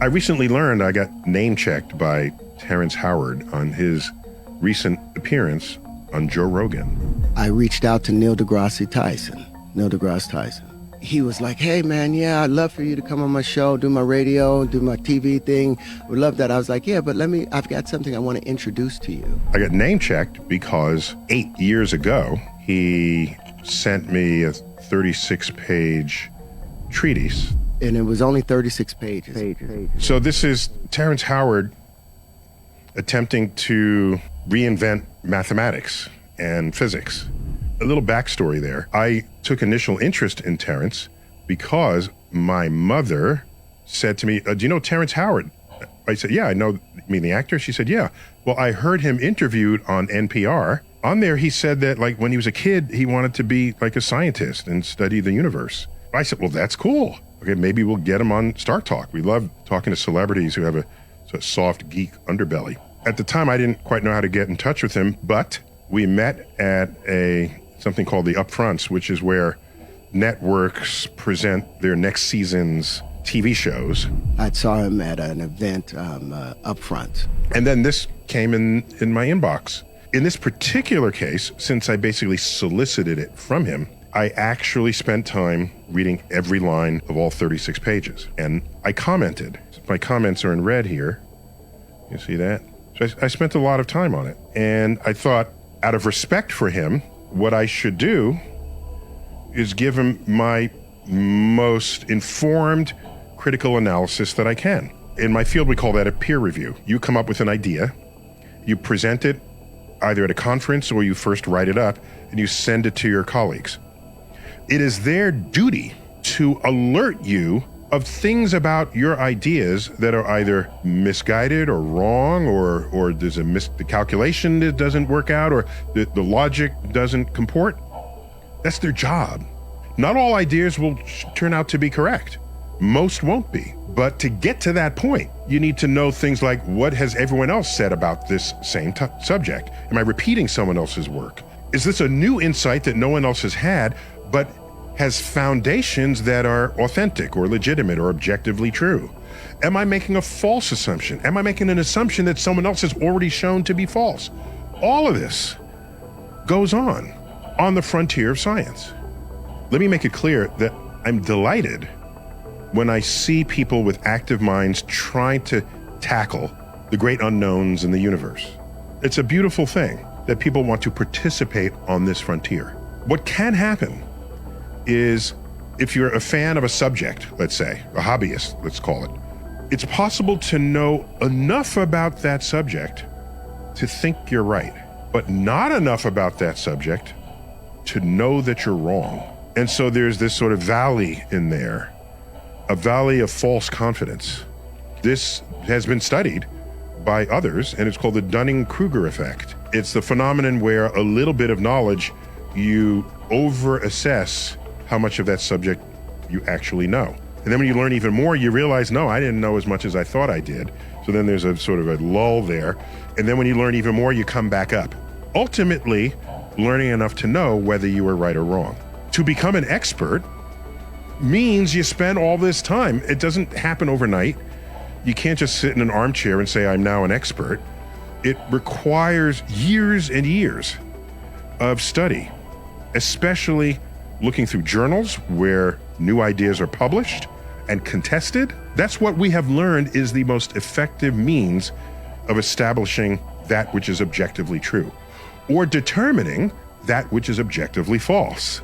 I recently learned I got name-checked by Terrence Howard on his recent appearance on Joe Rogan. I reached out to Neil deGrasse Tyson. He was like, hey man, yeah, I'd love for you to come on my show, do my radio, do my TV thing. Would love that. I was like, yeah, but I've got something I want to introduce to you. I got name-checked because 8 years ago, he sent me a 36-page treatise. And it was only 36 pages. So this is Terrence Howard attempting to reinvent mathematics and physics. A little backstory there. I took initial interest in Terrence because my mother said to me, do you know Terrence Howard? I said, yeah, I know. You mean the actor? She said, yeah. Well, I heard him interviewed on NPR. On there, he said that like when he was a kid, he wanted to be like a scientist and study the universe. I said, well, that's cool. Okay, maybe we'll get him on Star Talk. We love talking to celebrities who have a sort of soft geek underbelly. At the time, I didn't quite know how to get in touch with him, but we met at something called the Upfronts, which is where networks present their next season's TV shows. I saw him at an event up front. And then this came in my inbox. In this particular case, since I basically solicited it from him, I actually spent time reading every line of all 36 pages. And I commented. My comments are in red here. You see that? So I spent a lot of time on it. And I thought, out of respect for him, what I should do is give him my most informed critical analysis that I can. In my field, we call that a peer review. You come up with an idea, you present it either at a conference or you first write it up and you send it to your colleagues. It is their duty to alert you of things about your ideas that are either misguided or wrong, or there's the calculation that doesn't work out, or the logic doesn't comport. That's their job. Not all ideas will turn out to be correct. Most won't be. But to get to that point, you need to know things like, what has everyone else said about this same subject? Am I repeating someone else's work? Is this a new insight that no one else has had, but has foundations that are authentic or legitimate or objectively true? Am I making a false assumption? Am I making an assumption that someone else has already shown to be false? All of this goes on the frontier of science. Let me make it clear that I'm delighted when I see people with active minds trying to tackle the great unknowns in the universe. It's a beautiful thing that people want to participate on this frontier. What can happen is, if you're a fan of a subject, let's say, a hobbyist, let's call it, it's possible to know enough about that subject to think you're right, but not enough about that subject to know that you're wrong. And so there's this sort of valley in there, a valley of false confidence. This has been studied by others, and it's called the Dunning-Kruger effect. It's the phenomenon where a little bit of knowledge, you over-assess how much of that subject you actually know. And then when you learn even more, you realize, no, I didn't know as much as I thought I did. So then there's a sort of a lull there. And then when you learn even more, you come back up. Ultimately, learning enough to know whether you were right or wrong. To become an expert means you spend all this time. It doesn't happen overnight. You can't just sit in an armchair and say, I'm now an expert. It requires years and years of study, especially looking through journals where new ideas are published and contested. That's what we have learned is the most effective means of establishing that which is objectively true, or determining that which is objectively false.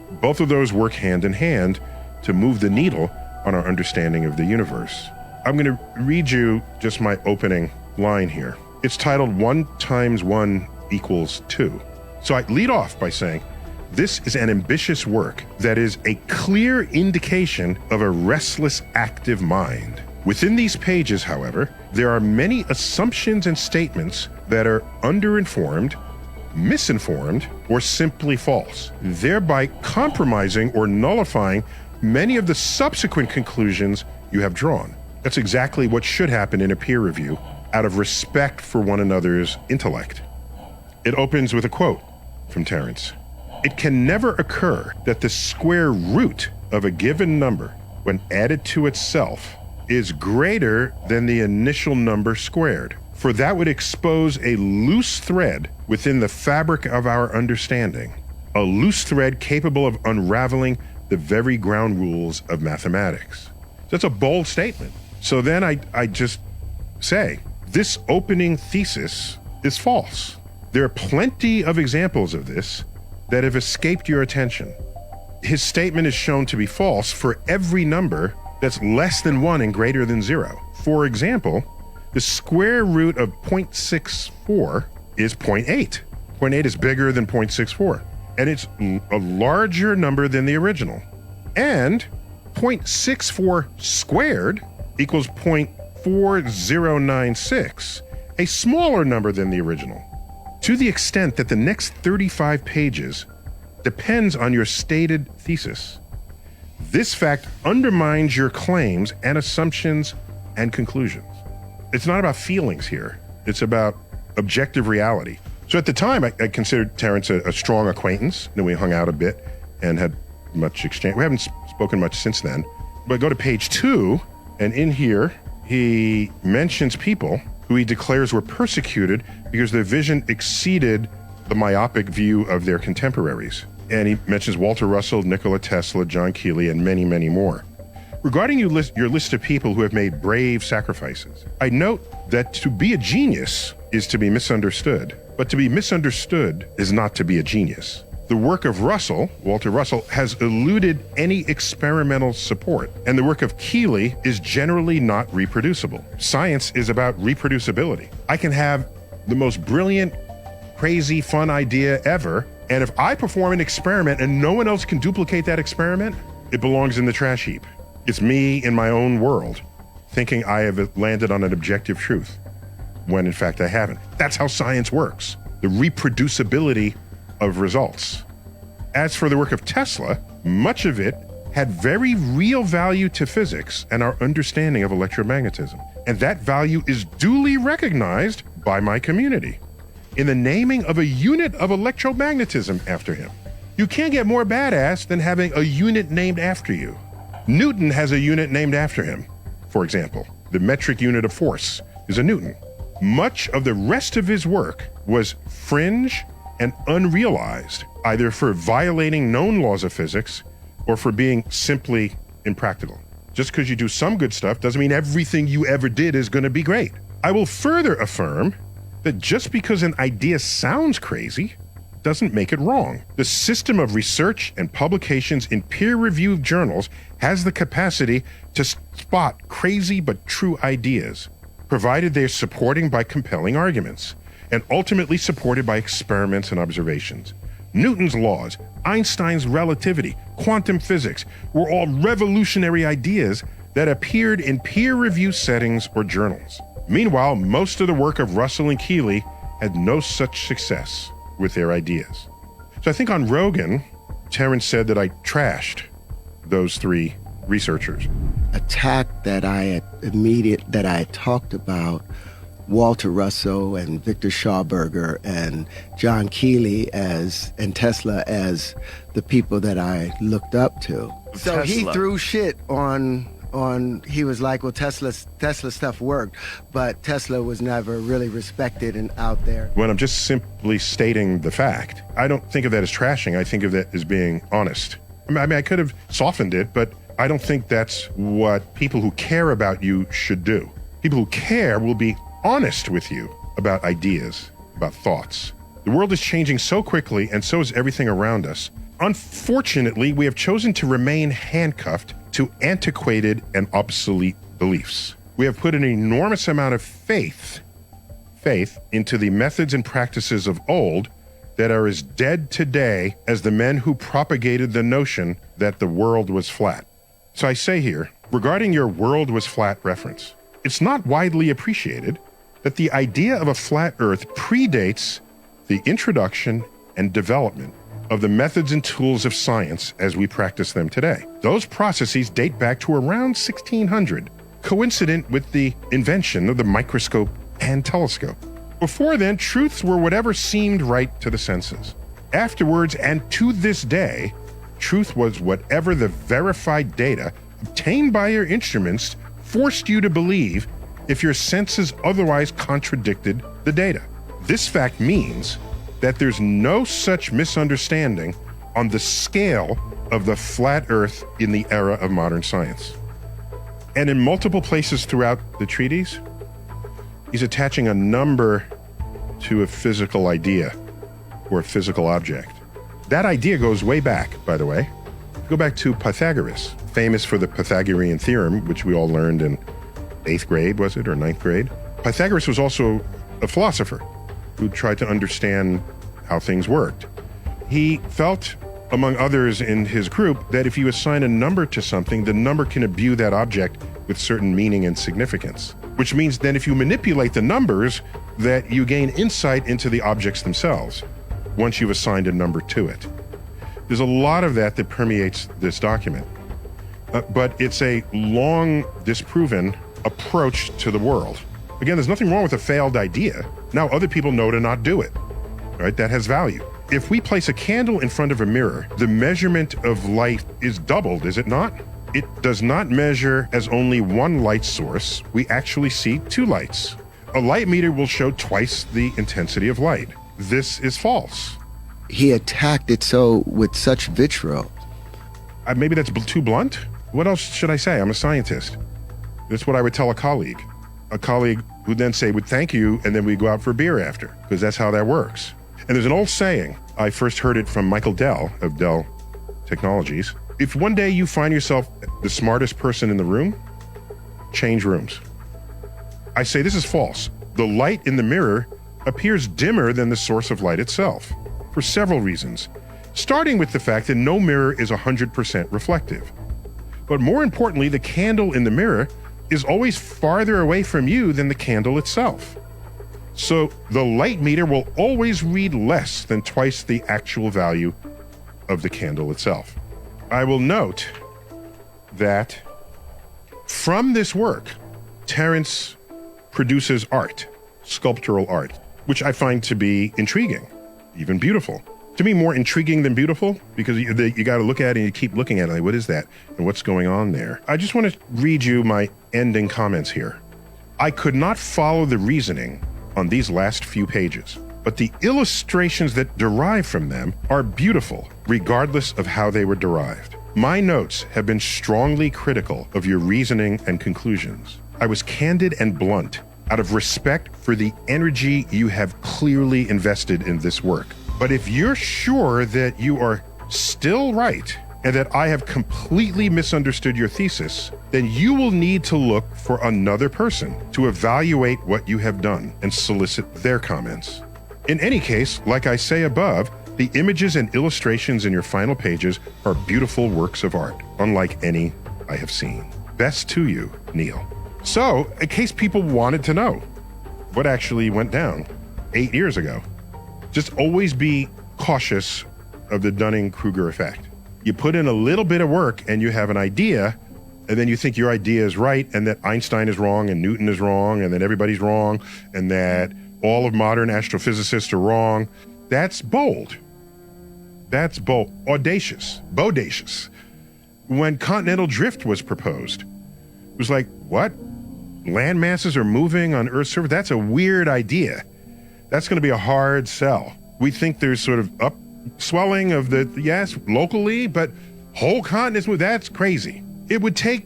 Both of those work hand in hand to move the needle on our understanding of the universe. I'm going to read you just my opening line here. It's titled 1 × 1 = 2. So I lead off by saying, this is an ambitious work that is a clear indication of a restless, active mind. Within these pages, however, there are many assumptions and statements that are underinformed, misinformed, or simply false, thereby compromising or nullifying many of the subsequent conclusions you have drawn. That's exactly what should happen in a peer review, out of respect for one another's intellect. It opens with a quote from Terrence. It can never occur that the square root of a given number, when added to itself, is greater than the initial number squared, for that would expose a loose thread within the fabric of our understanding, a loose thread capable of unraveling the very ground rules of mathematics. That's a bold statement. So then I just say, this opening thesis is false. There are plenty of examples of this that have escaped your attention. His statement is shown to be false for every number that's less than 1 and greater than 0. For example, the square root of 0.64 is 0.8. 0.8 is bigger than 0.64, and it's a larger number than the original. And 0.64 squared equals 0.4096, a smaller number than the original. To the extent that the next 35 pages depends on your stated thesis, this fact undermines your claims and assumptions and conclusions. It's not about feelings here. It's about objective reality. So at the time, I considered Terrence a strong acquaintance. Then we hung out a bit and had much exchange. We haven't spoken much since then. But go to page 2, and in here, he mentions people who he declares were persecuted because their vision exceeded the myopic view of their contemporaries. And he mentions Walter Russell, Nikola Tesla, John Keeley, and many, many more. Regarding your list of people who have made brave sacrifices, I note that to be a genius is to be misunderstood, but to be misunderstood is not to be a genius. The work of Russell, Walter Russell, has eluded any experimental support, and the work of Keeley is generally not reproducible. Science is about reproducibility. I can have the most brilliant, crazy, fun idea ever, and if I perform an experiment and no one else can duplicate that experiment, it belongs in the trash heap. It's me in my own world, thinking I have landed on an objective truth, when in fact I haven't. That's how science works, the reproducibility of results. As for the work of Tesla, much of it had very real value to physics and our understanding of electromagnetism. And that value is duly recognized by my community in the naming of a unit of electromagnetism after him. You can't get more badass than having a unit named after you. Newton has a unit named after him. For example, the metric unit of force is a Newton. Much of the rest of his work was fringe and unrealized, either for violating known laws of physics or for being simply impractical. Just because you do some good stuff doesn't mean everything you ever did is going to be great. I will further affirm that just because an idea sounds crazy doesn't make it wrong. The system of research and publications in peer-reviewed journals has the capacity to spot crazy but true ideas, provided they're supporting by compelling arguments, and ultimately supported by experiments and observations. Newton's laws, Einstein's relativity, quantum physics were all revolutionary ideas that appeared in peer-review settings or journals. Meanwhile, most of the work of Russell and Keeley had no such success with their ideas. So I think on Rogan, Terrence said that I trashed those three researchers. Attack that I had talked about Walter Russell and Victor Schauberger and John Keeley and Tesla as the people that I looked up to. So he threw shit on he was like, well, Tesla stuff worked, but Tesla was never really respected and out there. When I'm just simply stating the fact, I don't think of that as trashing. I think of that as being honest. I mean, I could have softened it, but I don't think that's what people who care about you should do. People who care will be honest with you about ideas, about thoughts. The world is changing so quickly, and so is everything around us. Unfortunately, we have chosen to remain handcuffed to antiquated and obsolete beliefs. We have put an enormous amount of faith into the methods and practices of old that are as dead today as the men who propagated the notion that the world was flat. So I say here, regarding your world was flat reference, it's not widely appreciated that the idea of a flat earth predates the introduction and development of the methods and tools of science as we practice them today. Those processes date back to around 1600, coincident with the invention of the microscope and telescope. Before then, truths were whatever seemed right to the senses. Afterwards, and to this day, truth was whatever the verified data obtained by your instruments forced you to believe if your senses otherwise contradicted the data. This fact means that there's no such misunderstanding on the scale of the flat Earth in the era of modern science. And in multiple places throughout the treatise, he's attaching a number to a physical idea or a physical object. That idea goes way back, by the way. Go back to Pythagoras, famous for the Pythagorean theorem, which we all learned in 8th grade, was it, or 9th grade? Pythagoras was also a philosopher who tried to understand how things worked. He felt, among others in his group, that if you assign a number to something, the number can imbue that object with certain meaning and significance, which means then if you manipulate the numbers, that you gain insight into the objects themselves once you've assigned a number to it. There's a lot of that permeates this document, but it's a long disproven approach to the world. Again, there's nothing wrong with a failed idea. Now other people know to not do it, right? That has value. If we place a candle in front of a mirror, the measurement of light is doubled, is it not? It does not measure as only one light source. We actually see two lights. A light meter will show twice the intensity of light. This is false. He attacked it so with such vitriol. Maybe that's too blunt. What else should I say? I'm a scientist. That's what I would tell a colleague. A colleague who then say, would thank you, and then we go out for beer after, because that's how that works. And there's an old saying, I first heard it from Michael Dell of Dell Technologies. If one day you find yourself the smartest person in the room, change rooms. I say this is false. The light in the mirror appears dimmer than the source of light itself, for several reasons, starting with the fact that no mirror is 100% reflective. But more importantly, the candle in the mirror is always farther away from you than the candle itself. So the light meter will always read less than twice the actual value of the candle itself. I will note that from this work, Terrence produces art, sculptural art, which I find to be intriguing, even beautiful. To me, more intriguing than beautiful, because you got to look at it and you keep looking at it, like, what is that? And what's going on there? I just want to read you my ending comments here. I could not follow the reasoning on these last few pages, but the illustrations that derive from them are beautiful, regardless of how they were derived. My notes have been strongly critical of your reasoning and conclusions. I was candid and blunt out of respect for the energy you have clearly invested in this work. But if you're sure that you are still right and that I have completely misunderstood your thesis, then you will need to look for another person to evaluate what you have done and solicit their comments. In any case, like I say above, the images and illustrations in your final pages are beautiful works of art, unlike any I have seen. Best to you, Neil. So, in case people wanted to know what actually went down 8 years ago, just always be cautious of the Dunning-Kruger effect. You put in a little bit of work and you have an idea, and then you think your idea is right and that Einstein is wrong and Newton is wrong and that everybody's wrong and that all of modern astrophysicists are wrong. That's bold. That's bold. Audacious. Bodacious. When continental drift was proposed, it was like, what? Land masses are moving on Earth's surface? That's a weird idea. That's going to be a hard sell. We think there's sort of upswelling of yes, locally, but whole continents move. That's crazy. It would take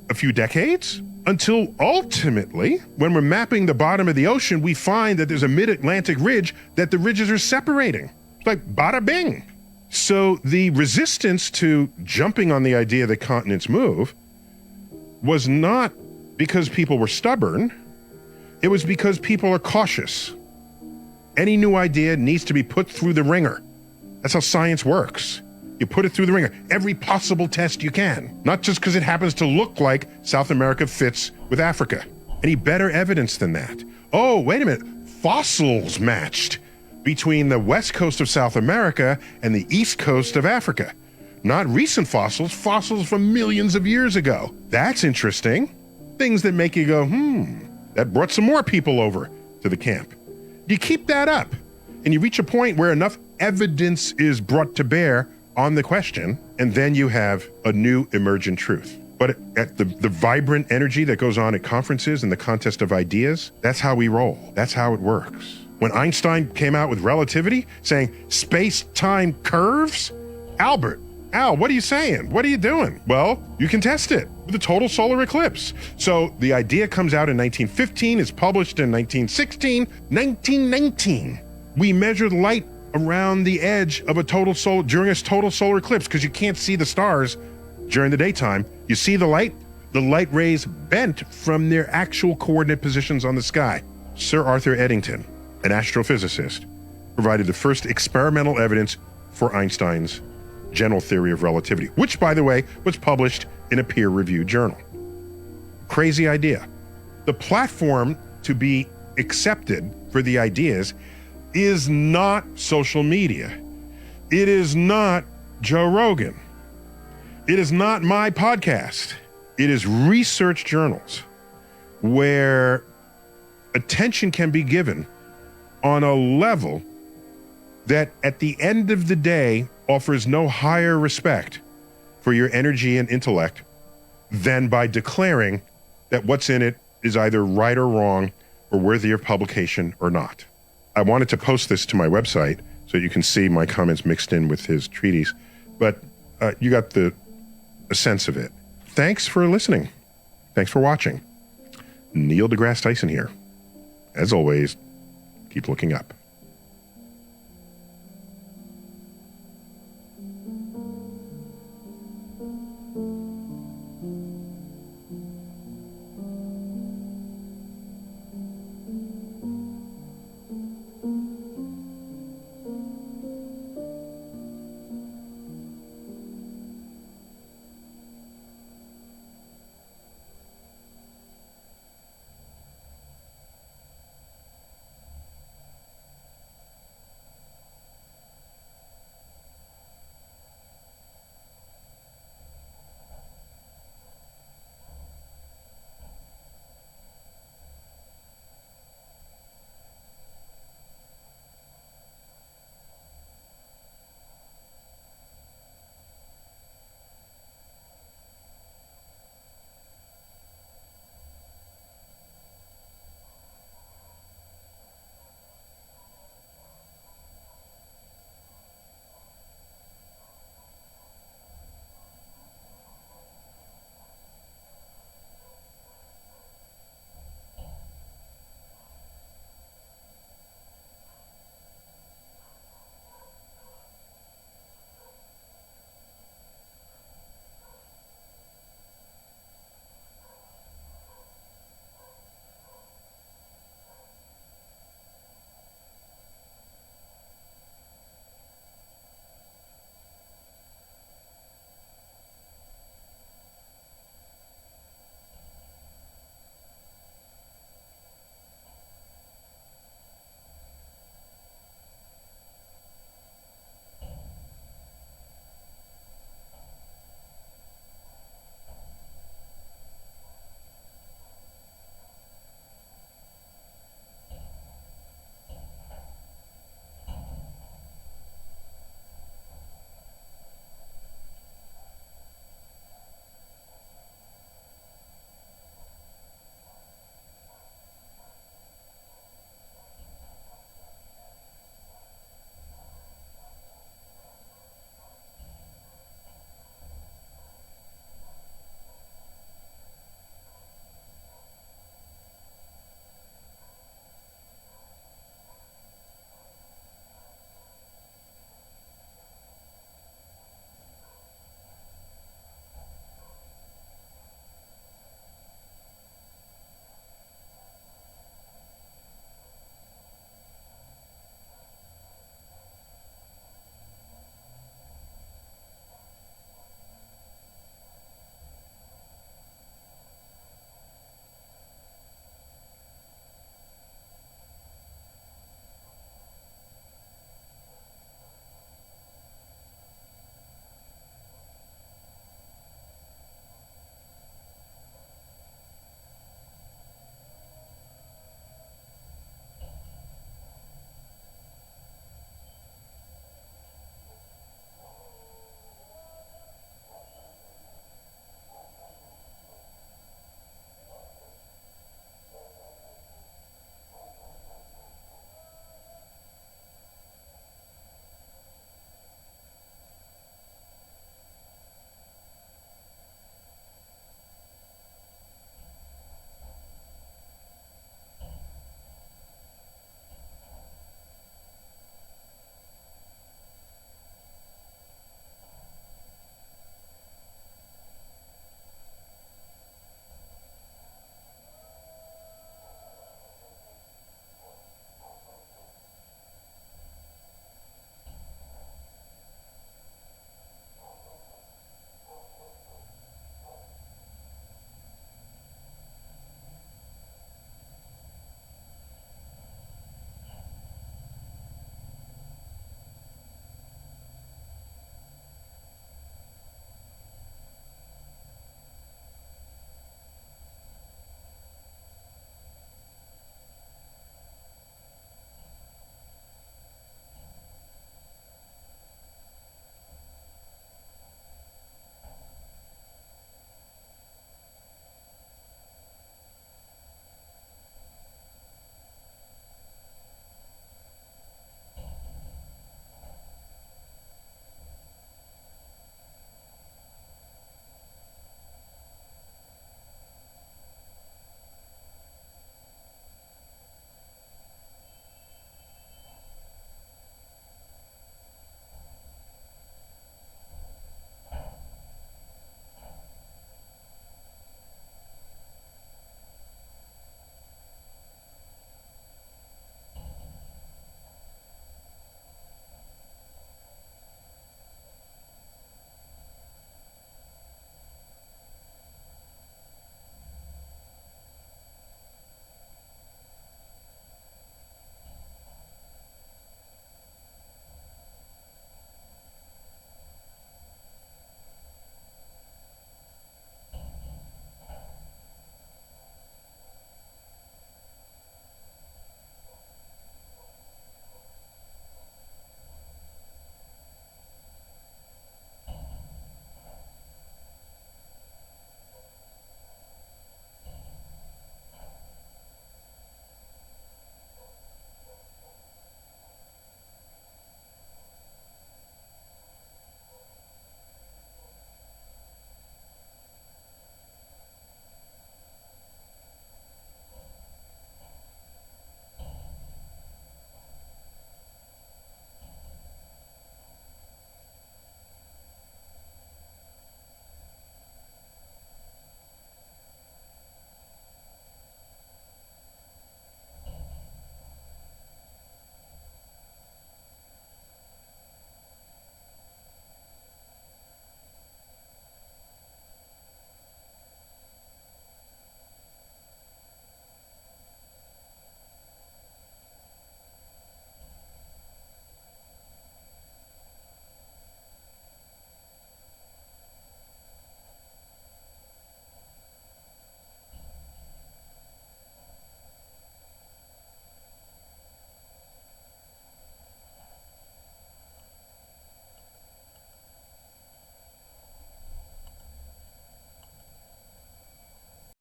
a few decades until ultimately, when we're mapping the bottom of the ocean, we find that there's a mid-Atlantic ridge that the ridges are separating. It's like bada bing. So the resistance to jumping on the idea that continents move was not because people were stubborn. It was because people are cautious. Any new idea needs to be put through the ringer. That's how science works. You put it through the ringer. Every possible test you can. Not just because it happens to look like South America fits with Africa. Any better evidence than that? Oh, wait a minute. Fossils matched between the west coast of South America and the east coast of Africa. Not recent fossils, fossils from millions of years ago. That's interesting. Things that make you go, that brought some more people over to the camp. You keep that up, and you reach a point where enough evidence is brought to bear on the question, and then you have a new emergent truth. But at the vibrant energy that goes on at conferences and the contest of ideas, that's how we roll. That's how it works. When Einstein came out with relativity, saying space-time curves, Al, what are you saying? What are you doing? Well, you can test it with a total solar eclipse. So the idea comes out in 1915, is published in 1916, 1919. We measured light around the edge of during a total solar eclipse, because you can't see the stars during the daytime. You see the light rays bent from their actual coordinate positions on the sky. Sir Arthur Eddington, an astrophysicist, provided the first experimental evidence for Einstein's general theory of relativity, which, by the way, was published in a peer-reviewed journal. Crazy idea. The platform to be accepted for the ideas is not social media. It is not Joe Rogan. It is not my podcast. It is research journals where attention can be given on a level that at the end of the day offers no higher respect for your energy and intellect than by declaring that what's in it is either right or wrong or worthy of publication or not. I wanted to post this to my website so you can see my comments mixed in with his treatise, but you got a sense of it. Thanks for listening. Thanks for watching. Neil deGrasse Tyson here. As always, keep looking up.